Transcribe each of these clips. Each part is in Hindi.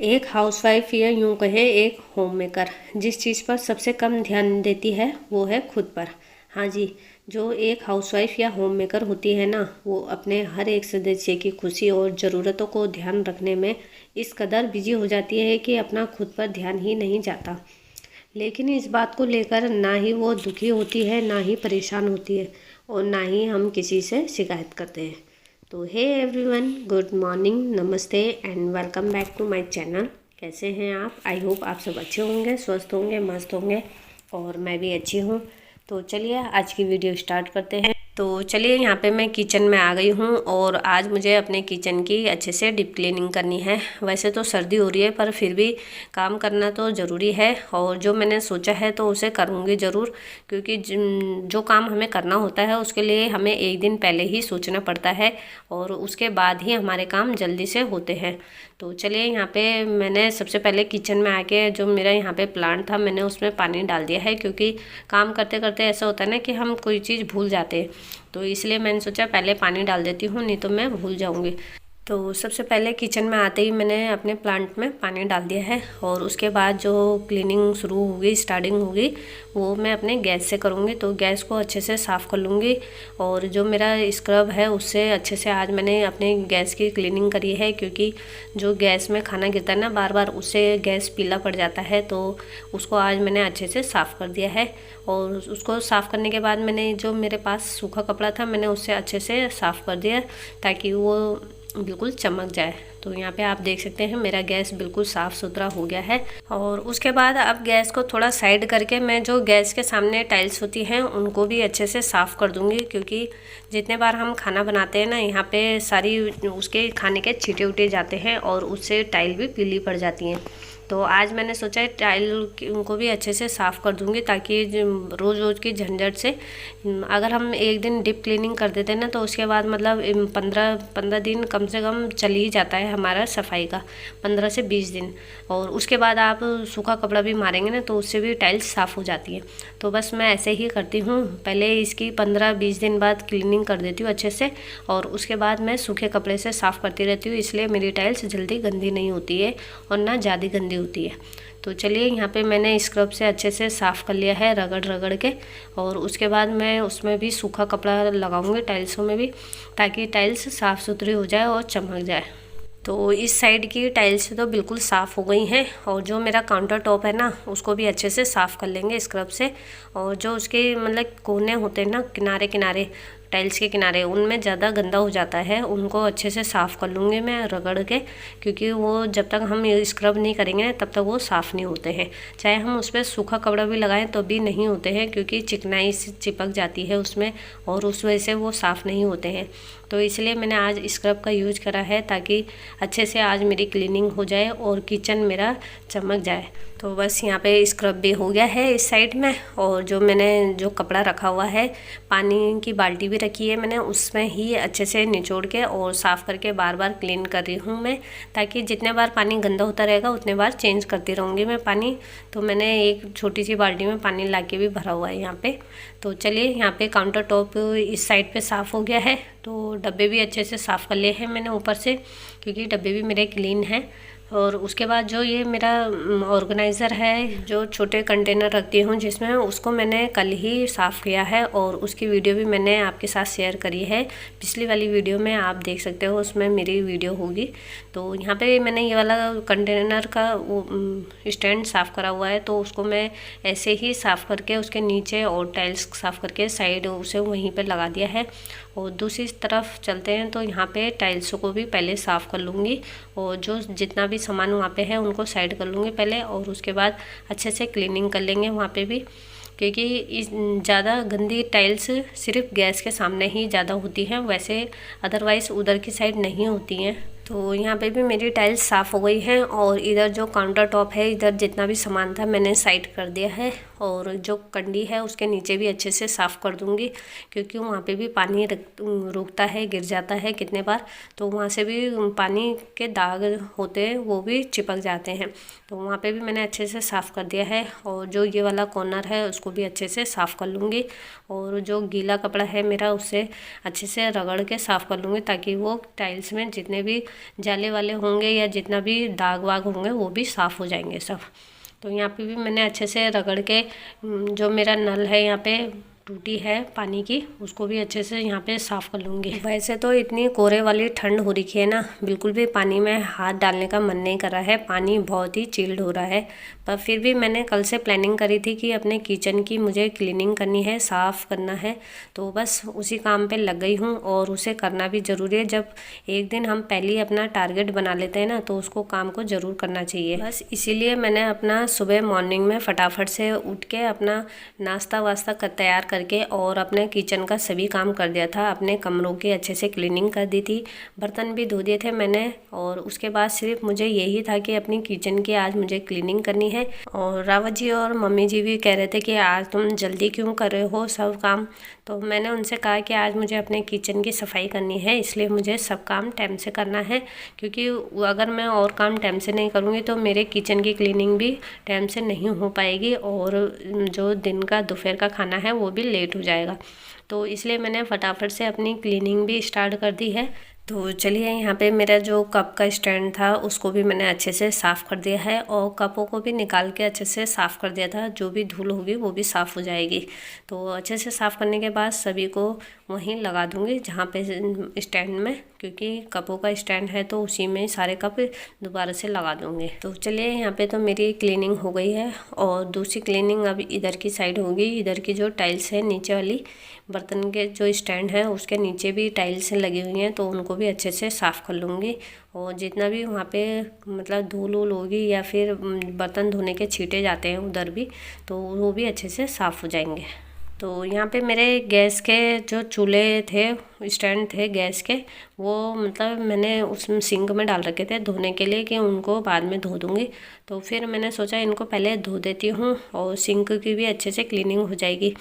एक हाउसवाइफ या यूं कहें एक होम मेकर जिस चीज़ पर सबसे कम ध्यान देती है वो है खुद पर। हाँ जी, जो एक हाउसवाइफ या होम मेकर होती है ना, वो अपने हर एक सदस्य की खुशी और ज़रूरतों को ध्यान रखने में इस कदर बिजी हो जाती है कि अपना खुद पर ध्यान ही नहीं जाता। लेकिन इस बात को लेकर ना ही वो दुखी होती है, ना ही परेशान होती है, और ना ही हम किसी से शिकायत करते हैं। तो हे एवरीवन, गुड मॉर्निंग, नमस्ते and welcome back to my channel. कैसे हैं आप? आई होप आप सब अच्छे होंगे, स्वस्थ होंगे, मस्त होंगे, और मैं भी अच्छी हूँ। तो चलिए आज की वीडियो स्टार्ट करते हैं। तो चलिए, यहाँ पे मैं किचन में आ गई हूँ और आज मुझे अपने किचन की अच्छे से डीप क्लीनिंग करनी है। वैसे तो सर्दी हो रही है पर फिर भी काम करना तो ज़रूरी है, और जो मैंने सोचा है तो उसे करूँगी ज़रूर, क्योंकि जो काम हमें करना होता है उसके लिए हमें एक दिन पहले ही सोचना पड़ता है और उसके बाद ही हमारे काम जल्दी से होते हैं। तो चलिए, यहाँ पे मैंने सबसे पहले किचन में आके जो मेरा यहाँ पे प्लांट था मैंने उसमें पानी डाल दिया है, क्योंकि काम करते करते ऐसा होता है ना कि हम कोई चीज़ भूल जाते हैं। तो इसलिए मैंने सोचा पहले पानी डाल देती हूँ, नहीं तो मैं भूल जाऊँगी। तो सबसे पहले किचन में आते ही मैंने अपने प्लांट में पानी डाल दिया है, और उसके बाद जो क्लीनिंग शुरू होगी, स्टार्टिंग होगी, वो मैं अपने गैस से करूँगी। तो गैस को अच्छे से साफ़ कर लूँगी, और जो मेरा स्क्रब है उससे अच्छे से आज मैंने अपने गैस की क्लीनिंग करी है, क्योंकि जो गैस में खाना गिरता है ना बार बार, उससे गैस पीला पड़ जाता है। तो उसको आज मैंने अच्छे से साफ़ कर दिया है, और उसको साफ़ करने के बाद मैंने जो मेरे पास सूखा कपड़ा था मैंने उससे अच्छे से साफ़ कर दिया, ताकि वो बिल्कुल चमक जाए। तो यहाँ पे आप देख सकते हैं मेरा गैस बिल्कुल साफ़ सुथरा हो गया है। और उसके बाद अब गैस को थोड़ा साइड करके मैं जो गैस के सामने टाइल्स होती हैं उनको भी अच्छे से साफ़ कर दूँगी, क्योंकि जितने बार हम खाना बनाते हैं ना, यहाँ पे सारी उसके खाने के छींटे उटे जाते हैं और उससे टाइल भी पीली पड़ जाती हैं। तो आज मैंने सोचा टाइल उनको भी अच्छे से साफ़ कर दूँगी, ताकि रोज़ रोज़ की झंझट से अगर हम एक दिन डीप क्लीनिंग कर देते हैं ना, तो उसके बाद मतलब 15 दिन कम से कम चल ही जाता है हमारा सफाई का, 15 से 20 दिन। और उसके बाद आप सूखा कपड़ा भी मारेंगे ना तो उससे भी टाइल्स साफ़ हो जाती है। तो बस मैं ऐसे ही करती हूँ, पहले इसकी 15-20 दिन बाद क्लीनिंग कर देती हूँ अच्छे से, और उसके बाद मैं सूखे कपड़े से साफ़ करती रहती हूँ। इसलिए मेरी टाइल्स जल्दी गंदी नहीं होती है और ना ज़्यादा गंदी होती है। तो चलिए, यहाँ पे मैंने स्क्रब से अच्छे से साफ़ कर लिया है रगड़ रगड़ के, और उसके बाद मैं उसमें भी सूखा कपड़ा लगाऊंगी टाइल्सों में भी, ताकि टाइल्स साफ़ सुथरी हो जाए और चमक जाए। तो इस साइड की टाइल्स तो बिल्कुल साफ़ हो गई हैं, और जो मेरा काउंटर टॉप है ना उसको भी अच्छे से साफ़ कर लेंगे स्क्रब से। और जो उसके मतलब कोने होते हैं ना, किनारे किनारे टाइल्स के किनारे, उनमें ज़्यादा गंदा हो जाता है, उनको अच्छे से साफ़ कर लूँगी मैं रगड़ के, क्योंकि वो जब तक हम ये स्क्रब नहीं करेंगे तब तक वो साफ़ नहीं होते हैं। चाहे हम उस पर सूखा कपड़ा भी लगाएं तो भी नहीं होते हैं, क्योंकि चिकनाई चिपक जाती है उसमें, और उस वजह से वो साफ़ नहीं होते हैं। तो इसलिए मैंने आज स्क्रब का यूज करा है, ताकि अच्छे से आज मेरी क्लीनिंग हो जाए और किचन मेरा चमक जाए। तो बस यहाँ पे स्क्रब भी हो गया है इस साइड में, और जो मैंने जो कपड़ा रखा हुआ है, पानी की बाल्टी भी रखी है मैंने, उसमें ही अच्छे से निचोड़ के और साफ़ करके बार बार क्लीन कर रही हूँ मैं, ताकि जितने बार पानी गंदा होता रहेगा उतने बार चेंज करती रहूँगी मैं पानी। तो मैंने एक छोटी सी बाल्टी में पानी ला के भी भरा हुआ है यहाँ पे। तो चलिए, यहाँ पे काउंटर टॉप इस साइड पे साफ़ हो गया है। तो डब्बे भी अच्छे से साफ़ कर लिए हैं मैंने ऊपर से, क्योंकि डब्बे भी मेरे क्लीन हैं। और उसके बाद जो ये मेरा ऑर्गेनाइज़र है, जो छोटे कंटेनर रखती हूँ जिसमें, उसको मैंने कल ही साफ़ किया है, और उसकी वीडियो भी मैंने आपके साथ शेयर करी है। पिछली वाली वीडियो में आप देख सकते हो, उसमें मेरी वीडियो होगी। तो यहाँ पे मैंने ये वाला कंटेनर का वो स्टैंड साफ़ करा हुआ है, तो उसको मैं ऐसे ही साफ़ करके उसके नीचे और टाइल्स साफ़ करके साइड उसे वहीं पर लगा दिया है। और दूसरी तरफ चलते हैं, तो यहाँ पे टाइल्सों को भी पहले साफ़ कर लूँगी, और जो जितना भी सामान वहाँ पे है उनको साइड कर लूँगी पहले, और उसके बाद अच्छे से क्लीनिंग कर लेंगे वहाँ पे भी, क्योंकि इस ज़्यादा गंदी टाइल्स सिर्फ गैस के सामने ही ज़्यादा होती हैं, वैसे अदरवाइज़ उधर की साइड नहीं होती हैं। तो यहाँ पे भी मेरी टाइल्स साफ़ हो गई हैं, और इधर जो काउंटर टॉप है, इधर जितना भी सामान था मैंने साइड कर दिया है, और जो कंडी है उसके नीचे भी अच्छे से साफ़ कर दूँगी, क्योंकि वहाँ पे भी पानी रुकता है, गिर जाता है कितने बार, तो वहाँ से भी पानी के दाग होते हैं, वो भी चिपक जाते हैं। तो वहाँ पे भी मैंने अच्छे से साफ़ कर दिया है, और जो ये वाला कॉर्नर है उसको भी अच्छे से साफ़ कर लूँगी, और जो गीला कपड़ा है मेरा उससे अच्छे से रगड़ के साफ़ कर लूँगी, ताकि वो टाइल्स में जितने भी जाले वाले होंगे या जितना भी दाग वाग होंगे वो भी साफ़ हो जाएंगे सब। तो यहाँ पे भी मैंने अच्छे से रगड़ के जो मेरा नल है यहाँ पे टूटी है पानी की, उसको भी अच्छे से यहाँ पे साफ़ कर लूँगी। वैसे तो इतनी कोरे वाली ठंड हो रखी है ना, बिल्कुल भी पानी में हाथ डालने का मन नहीं कर रहा है, पानी बहुत ही चिल्ड हो रहा है। पर फिर भी मैंने कल से प्लानिंग करी थी कि अपने किचन की मुझे क्लीनिंग करनी है, साफ़ करना है, तो बस उसी काम पे लग गई हूँ और उसे करना भी ज़रूरी है। जब एक दिन हम पहले ही अपना टारगेट बना लेते हैं ना, तो उसको काम को ज़रूर करना चाहिए। बस इसीलिए मैंने अपना सुबह मॉर्निंग में फटाफट से उठ के अपना नाश्ता वास्ता तैयार करके और अपने किचन का सभी काम कर दिया था। अपने कमरों की अच्छे से क्लीनिंग कर दी थी, बर्तन भी धो दिए थे मैंने, और उसके बाद सिर्फ मुझे यही था कि अपनी किचन की आज मुझे क्लीनिंग करनी है। और रावत जी और मम्मी जी भी कह रहे थे कि आज तुम जल्दी क्यों कर रहे हो सब काम, तो मैंने उनसे कहा कि आज मुझे अपने किचन की सफाई करनी है, इसलिए मुझे सब काम टाइम से करना है, क्योंकि अगर मैं और काम टाइम से नहीं करूँगी तो मेरे किचन की क्लीनिंग भी टाइम से नहीं हो पाएगी और जो दिन का दोपहर का खाना है वो भी लेट हो जाएगा। तो इसलिए मैंने फटाफट से अपनी क्लीनिंग भी स्टार्ट कर दी है। तो चलिए, यहाँ पे मेरा जो कप का स्टैंड था उसको भी मैंने अच्छे से साफ़ कर दिया है और कपों को भी निकाल के अच्छे से साफ़ कर दिया था, जो भी धूल होगी वो भी साफ़ हो जाएगी। तो अच्छे से साफ़ करने के बाद सभी को वहीं लगा दूँगी जहाँ पे स्टैंड में, क्योंकि कपों का स्टैंड है तो उसी में सारे कप दोबारा से लगा दूँगी। तो चलिए, यहाँ पे तो मेरी क्लीनिंग हो गई है और दूसरी क्लीनिंग अब इधर की साइड होगी। इधर की जो टाइल्स है नीचे वाली, बर्तन के जो स्टैंड है उसके नीचे भी टाइल्स लगी हुई हैं, तो उनको भी अच्छे से साफ़ कर लूँगी। और जितना भी वहाँ पे मतलब धूल वूल होगी या फिर बर्तन धोने के छींटे जाते हैं उधर भी, तो वो भी अच्छे से साफ़ हो जाएंगे। तो यहाँ पे मेरे गैस के जो चूल्हे थे, स्टैंड थे गैस के, वो मतलब मैंने उसमें सिंक में डाल रखे थे धोने के लिए कि उनको बाद में धो दूँगी। तो फिर मैंने सोचा इनको पहले धो देती हूँ और सिंक की भी अच्छे से क्लीनिंग हो जाएगी।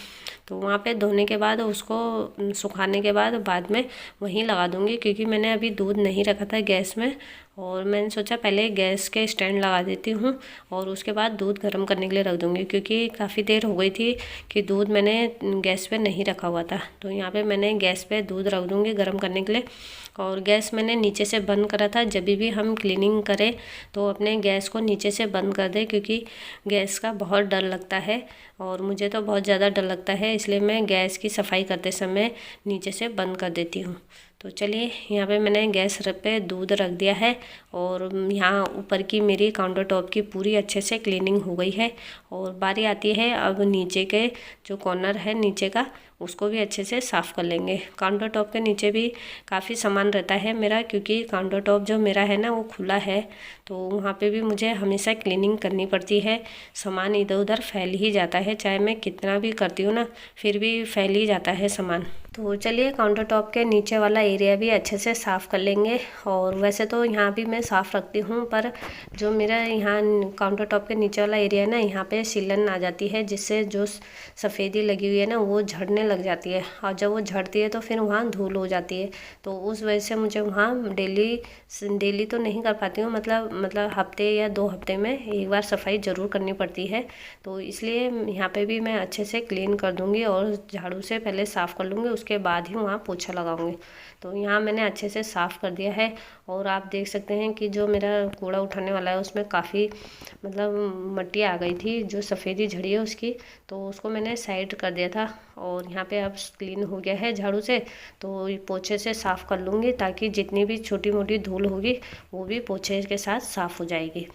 तो वहाँ पे धोने के बाद उसको सुखाने के बाद में वहीं लगा दूँगी, क्योंकि मैंने अभी दूध नहीं रखा था गैस में और मैंने सोचा पहले गैस के स्टैंड लगा देती हूँ और उसके बाद दूध गर्म करने के लिए रख दूँगी, क्योंकि काफ़ी देर हो गई थी कि दूध मैंने गैस पे नहीं रखा हुआ था। तो यहाँ पे मैंने गैस पे दूध रख दूँगी गर्म करने के लिए। और गैस मैंने नीचे से बंद करा था। जब भी हम क्लीनिंग करें तो अपने गैस को नीचे से बंद कर दें, क्योंकि गैस का बहुत डर लगता है और मुझे तो बहुत ज़्यादा डर लगता है, इसलिए मैं गैस की सफाई करते समय नीचे से बंद कर देती हूँ। तो चलिए, यहाँ पे मैंने गैस पे दूध रख दिया है और यहाँ ऊपर की मेरी काउंटर टॉप की पूरी अच्छे से क्लीनिंग हो गई है। और बारी आती है अब नीचे के जो कॉर्नर है नीचे का, उसको भी अच्छे से साफ़ कर लेंगे। काउंटर टॉप के नीचे भी काफ़ी सामान रहता है मेरा, क्योंकि काउंटर टॉप जो मेरा है ना वो खुला है, तो वहाँ पे भी मुझे हमेशा क्लीनिंग करनी पड़ती है। सामान इधर उधर फैल ही जाता है, चाहे मैं कितना भी करती हूँ ना फिर भी फैल ही जाता है सामान। तो चलिए, काउंटर टॉप के नीचे वाला एरिया भी अच्छे से साफ़ कर लेंगे। और वैसे तो यहाँ भी मैं साफ़ रखती हूँ, पर जो मेरा यहाँ काउंटर टॉप के नीचे वाला एरिया है ना, यहाँ पे सीलन आ जाती है, जिससे जो सफ़ेदी लगी हुई है ना वो झड़ने लग जाती है, और जब वो झड़ती है तो फिर वहाँ धूल हो जाती है। तो उस वजह से मुझे वहाँ डेली तो नहीं कर पाती हूँ, मतलब हफ्ते या 2 हफ्ते में एक बार सफाई ज़रूर करनी पड़ती है। तो इसलिए यहाँ पे भी मैं अच्छे से क्लीन कर दूँगी और झाड़ू से पहले साफ़ कर लूँगी, उसके बाद ही वहाँ पोछा लगाऊंगी। तो यहाँ मैंने अच्छे से साफ़ कर दिया है। और आप देख सकते हैं कि जो मेरा कूड़ा उठाने वाला है उसमें काफ़ी मतलब मिट्टी आ गई थी, जो सफ़ेदी झड़ी है उसकी, तो उसको मैंने साइड कर दिया था। और यहाँ पे अब क्लीन हो गया है झाड़ू से, तो पोछे से साफ़ कर लूँगी, ताकि जितनी भी छोटी मोटी धूल होगी वो भी पोछे के साथ साफ़ हो जाएगी।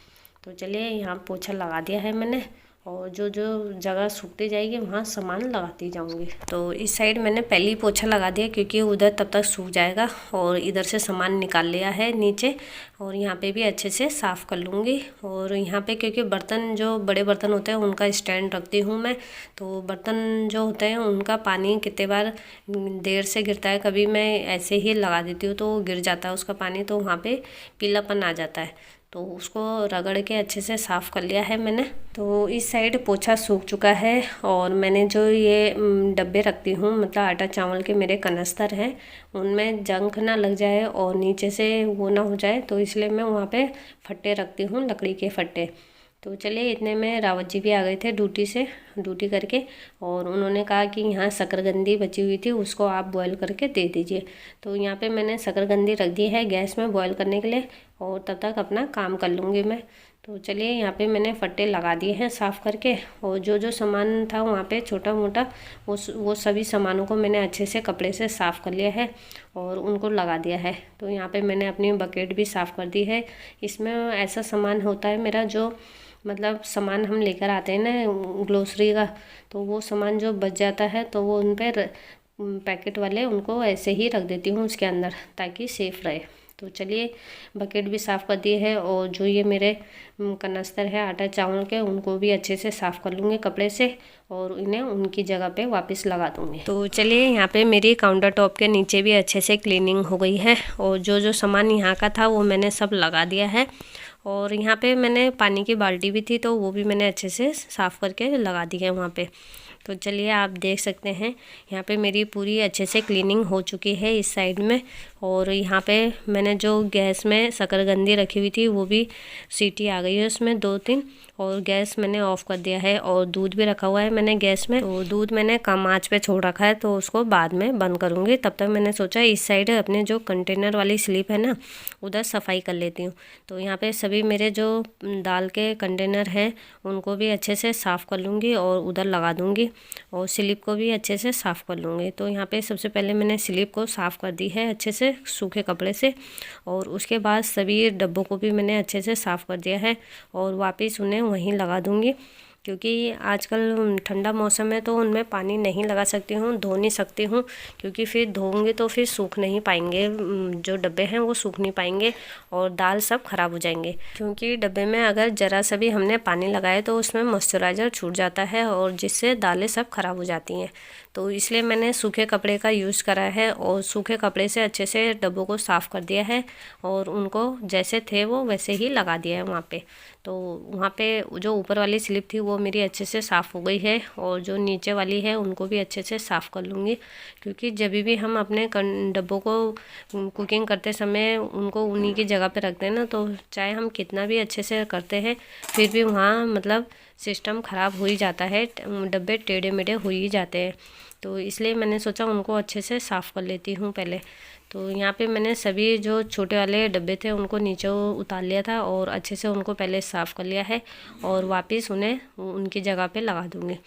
तो चलिए, यहाँ पोछा लगा दिया है मैंने, और जो जो जगह सूखती जाएगी वहाँ सामान लगाती जाऊँगी। तो इस साइड मैंने पहले ही पोछा लगा दिया, क्योंकि उधर तब तक सूख जाएगा। और इधर से सामान निकाल लिया है नीचे, और यहाँ पे भी अच्छे से साफ़ कर लूँगी। और यहाँ पे क्योंकि बर्तन जो बड़े बर्तन होते हैं उनका स्टैंड रखती हूँ मैं, तो बर्तन जो होते हैं उनका पानी कितने बार देर से गिरता है, कभी मैं ऐसे ही लगा देती हूँ तो गिर जाता है उसका पानी, तो वहाँ पे पीलापन आ जाता है। तो उसको रगड़ के अच्छे से साफ़ कर लिया है मैंने। तो इस साइड पोछा सूख चुका है, और मैंने जो ये डब्बे रखती हूँ, मतलब आटा चावल के मेरे कनस्तर हैं, उनमें जंग ना लग जाए और नीचे से वो ना हो जाए, तो इसलिए मैं वहाँ पे फट्टे रखती हूँ, लकड़ी के फट्टे। तो चलिए इतने में रावत जी भी आ गए थे ड्यूटी करके, और उन्होंने कहा कि यहाँ शकरकंदी बची हुई थी उसको आप बॉईल करके दे दीजिए। तो यहाँ पे मैंने शकरकंदी रख दी है गैस में बॉईल करने के लिए, और तब तक अपना काम कर लूँगी मैं। तो चलिए यहाँ पे मैंने फट्टे लगा दिए हैं साफ़ करके, और जो जो सामान था वहाँ पे छोटा मोटा वो सभी सामानों को मैंने अच्छे से कपड़े से साफ़ कर लिया है और उनको लगा दिया है। तो यहाँ पे मैंने अपनी बकेट भी साफ़ कर दी है। इसमें ऐसा सामान होता है मेरा जो मतलब सामान हम लेकर आते हैं ना ग्रोसरी का, तो वो सामान जो बच जाता है तो वो उन पर पैकेट वाले उनको ऐसे ही रख देती हूँ उसके अंदर ताकि सेफ़ रहे। तो चलिए बकेट भी साफ़ कर दी है, और जो ये मेरे कनस्तर है आटा चावल के उनको भी अच्छे से साफ़ कर लूँगी कपड़े से, और इन्हें उनकी जगह पे वापस लगा दूँगी। तो चलिए यहाँ पे मेरी काउंटर टॉप के नीचे भी अच्छे से क्लीनिंग हो गई है, और जो जो सामान यहाँ का था वो मैंने सब लगा दिया है। और यहाँ पे मैंने पानी की बाल्टी भी थी तो वो भी मैंने अच्छे से साफ़ करके लगा दी है वहाँ पे। तो चलिए आप देख सकते हैं यहाँ पे मेरी पूरी अच्छे से क्लीनिंग हो चुकी है इस साइड में। और यहाँ पे मैंने जो गैस में शकरकंदी रखी हुई थी वो भी सीटी आ गई है उसमें 2-3, और गैस मैंने ऑफ़ कर दिया है। और दूध भी रखा हुआ है मैंने गैस में, तो दूध मैंने कम आंच पे छोड़ रखा है तो उसको बाद में बंद करूँगी। तब तक मैंने सोचा इस साइड अपने जो कंटेनर वाली स्लिप है ना उधर सफाई कर लेती हूँ। तो यहाँ पे सभी मेरे जो दाल के कंटेनर हैं उनको भी अच्छे से साफ़ कर लूँगी और उधर लगा दूँगी, और स्लिप को भी अच्छे से साफ़ कर लूँगी। तो यहाँ पे सबसे पहले मैंने स्लिप को साफ़ कर दी है अच्छे से सूखे कपड़े से, और उसके बाद सभी डब्बों को भी मैंने अच्छे से साफ़ कर दिया है और वापस उन्हें वहीं लगा दूँगी। क्योंकि आजकल ठंडा मौसम है तो उनमें पानी नहीं लगा सकती हूँ, धो नहीं सकती हूँ, क्योंकि फिर धोऊंगी तो फिर सूख नहीं पाएंगे, जो डब्बे हैं वो सूख नहीं पाएंगे और दाल सब ख़राब हो जाएंगे। क्योंकि डब्बे में अगर ज़रा सा भी हमने पानी लगाए तो उसमें मॉइस्चराइज़र छूट जाता है और जिससे दालें सब ख़राब हो जाती हैं। तो इसलिए मैंने सूखे कपड़े का यूज़ करा है और सूखे कपड़े से अच्छे से डब्बों को साफ़ कर दिया है और उनको जैसे थे वो वैसे ही लगा दिया है वहाँ पे। तो वहाँ पे जो ऊपर वाली स्लिप थी वो मेरी अच्छे से साफ़ हो गई है, और जो नीचे वाली है उनको भी अच्छे से साफ़ कर लूँगी। क्योंकि जब भी हम अपने डब्बों को कुकिंग करते समय उनको उन्हीं की जगह पे रखते हैं ना, तो चाहे हम कितना भी अच्छे से करते हैं फिर भी वहाँ मतलब सिस्टम ख़राब हो ही जाता है, डब्बे टेढ़े मेढ़े हो ही जाते हैं। तो इसलिए मैंने सोचा उनको अच्छे से साफ़ कर लेती हूँ पहले। तो यहाँ पे मैंने सभी जो छोटे वाले डब्बे थे उनको नीचे उतार लिया था और अच्छे से उनको पहले साफ़ कर लिया है, और वापस उन्हें उनकी जगह पे लगा दूँगी।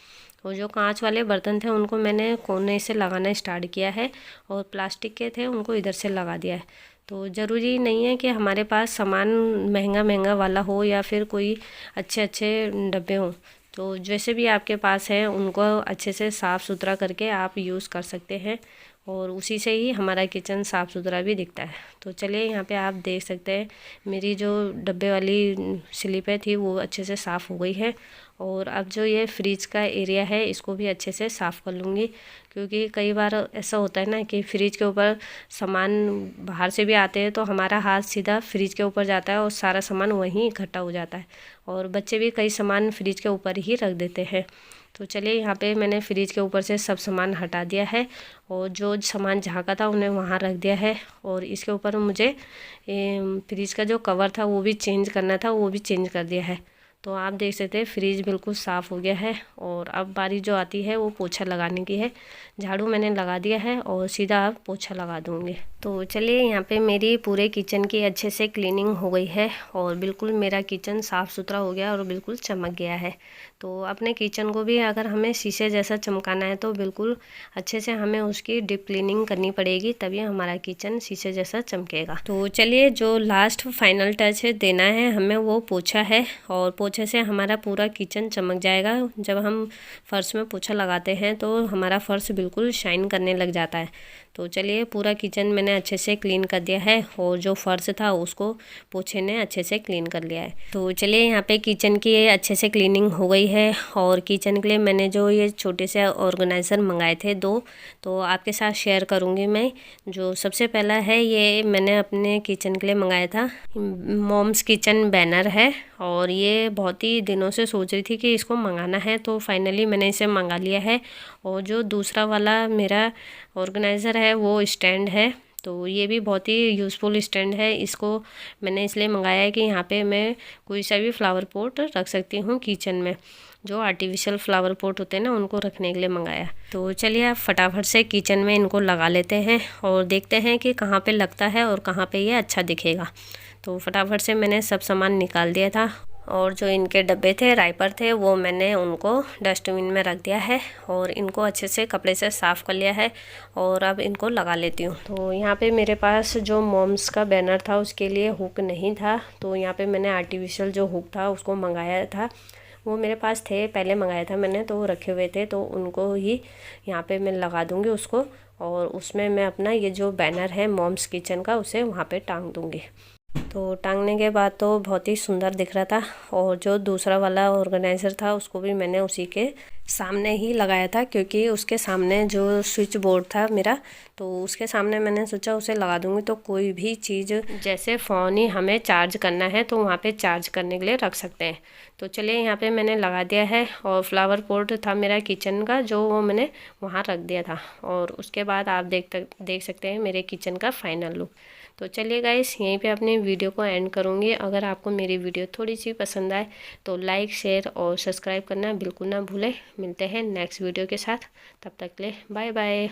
और जो कांच वाले बर्तन थे उनको मैंने कोने से लगाना स्टार्ट किया है, और प्लास्टिक के थे उनको इधर से लगा दिया है। तो ज़रूरी नहीं है कि हमारे पास सामान महंगा वाला हो या फिर कोई अच्छे डब्बे हों। तो जैसे भी आपके पास है उनको अच्छे से साफ़ सुथरा करके आप यूज़ कर सकते हैं, और उसी से ही हमारा किचन साफ़ सुथरा भी दिखता है। तो चलिए यहाँ पे आप देख सकते हैं मेरी जो डब्बे वाली स्लिपें थी वो अच्छे से साफ़ हो गई है। और अब जो ये फ्रिज का एरिया है इसको भी अच्छे से साफ़ कर लूँगी, क्योंकि कई बार ऐसा होता है ना कि फ्रिज के ऊपर सामान बाहर से भी आते हैं तो हमारा हाथ सीधा फ्रिज के ऊपर जाता है और सारा सामान वहीं इकट्ठा हो जाता है, और बच्चे भी कई सामान फ्रिज के ऊपर ही रख देते हैं। तो चलिए यहाँ पे मैंने फ्रिज के ऊपर से सब सामान हटा दिया है, और जो सामान जहाँ का था उन्हें वहाँ रख दिया है। और इसके ऊपर मुझे फ्रिज का जो कवर था वो भी चेंज करना था, वो भी चेंज कर दिया है। तो आप देख सकते हैं फ्रिज बिल्कुल साफ़ हो गया है, और अब बारी जो आती है वो पोछा लगाने की है। झाड़ू मैंने लगा दिया है और सीधा अब पोछा लगा दूँगी। तो चलिए यहाँ पे मेरी पूरे किचन की अच्छे से क्लीनिंग हो गई है, और बिल्कुल मेरा किचन साफ़ सुथरा हो गया और बिल्कुल चमक गया है। तो अपने किचन को भी अगर हमें शीशे जैसा चमकाना है तो बिल्कुल अच्छे से हमें उसकी डीप क्लीनिंग करनी पड़ेगी, तभी हमारा किचन शीशे जैसा चमकेगा। तो चलिए जो लास्ट फाइनल टच है देना है हमें वो पोछा है, और पोछे से हमारा पूरा किचन चमक जाएगा। जब हम फर्श में पोछा लगाते हैं तो हमारा फर्श बिल्कुल शाइन करने लग जाता है। तो चलिए पूरा किचन मैंने अच्छे से क्लीन कर दिया है, और जो फर्श था उसको पोछे ने अच्छे से क्लीन कर लिया है। तो चलिए यहाँ पे किचन की अच्छे से क्लीनिंग हो गई है, और किचन के लिए मैंने जो ये छोटे से ऑर्गेनाइज़र मंगाए थे 2, तो आपके साथ शेयर करूँगी मैं। जो सबसे पहला है ये मैंने अपने किचन के लिए मंगाया था, मॉम्स किचन बैनर है, और ये बहुत ही दिनों से सोच रही थी कि इसको मंगाना है, तो फाइनली मैंने इसे मंगा लिया है। और जो दूसरा वाला मेरा ऑर्गेनाइज़र है वो स्टैंड है, तो ये भी बहुत ही यूज़फुल स्टैंड है। इसको मैंने इसलिए मंगाया है कि यहाँ पे मैं कोई सा भी फ्लावर पॉट रख सकती हूँ किचन में। जो आर्टिफिशियल फ्लावर पॉट होते हैं ना, उनको रखने के लिए मंगाया। तो चलिए आप फटाफट से किचन में इनको लगा लेते हैं और देखते हैं कि कहाँ पे लगता है और कहाँ पे ये अच्छा दिखेगा। तो फटाफट से मैंने सब सामान निकाल दिया था और जो इनके डब्बे थे, राइपर थे, वो मैंने उनको डस्टबिन में रख दिया है और इनको अच्छे से कपड़े से साफ़ कर लिया है और अब इनको लगा लेती हूँ। तो यहाँ पे मेरे पास जो मॉम्स का बैनर था उसके लिए हुक नहीं था, तो यहाँ पे मैंने आर्टिफिशियल जो हुक था उसको मंगाया था। वो मेरे पास थे, पहले मंगाया था मैंने, तो रखे हुए थे, तो उनको ही यहाँ पे मैं लगा दूँगी उसको और उसमें मैं अपना ये जो बैनर है मॉम्स किचन का उसे वहाँ पे टांग दूँगी। तो टांगने के बाद तो बहुत ही सुंदर दिख रहा था और जो दूसरा वाला ऑर्गेनाइज़र था उसको भी मैंने उसी के सामने ही लगाया था, क्योंकि उसके सामने जो स्विच बोर्ड था मेरा, तो उसके सामने मैंने सोचा उसे लगा दूंगी तो कोई भी चीज़, जैसे फ़ोन ही हमें चार्ज करना है तो वहाँ पे चार्ज करने के लिए रख सकते हैं। तो चलिए यहाँ पे मैंने लगा दिया है और फ्लावर पॉट था मेरा किचन का, जो वो मैंने वहाँ रख दिया था और उसके बाद आप देख सकते हैं मेरे किचन का फाइनल लुक। तो चलिए गाइस, यहीं पे अपनी वीडियो को एंड करूँगी। अगर आपको मेरी वीडियो थोड़ी सी पसंद आए तो लाइक, शेयर और सब्सक्राइब करना बिल्कुल ना भूलें। मिलते हैं नेक्स्ट वीडियो के साथ, तब तक के लिए बाय बाय।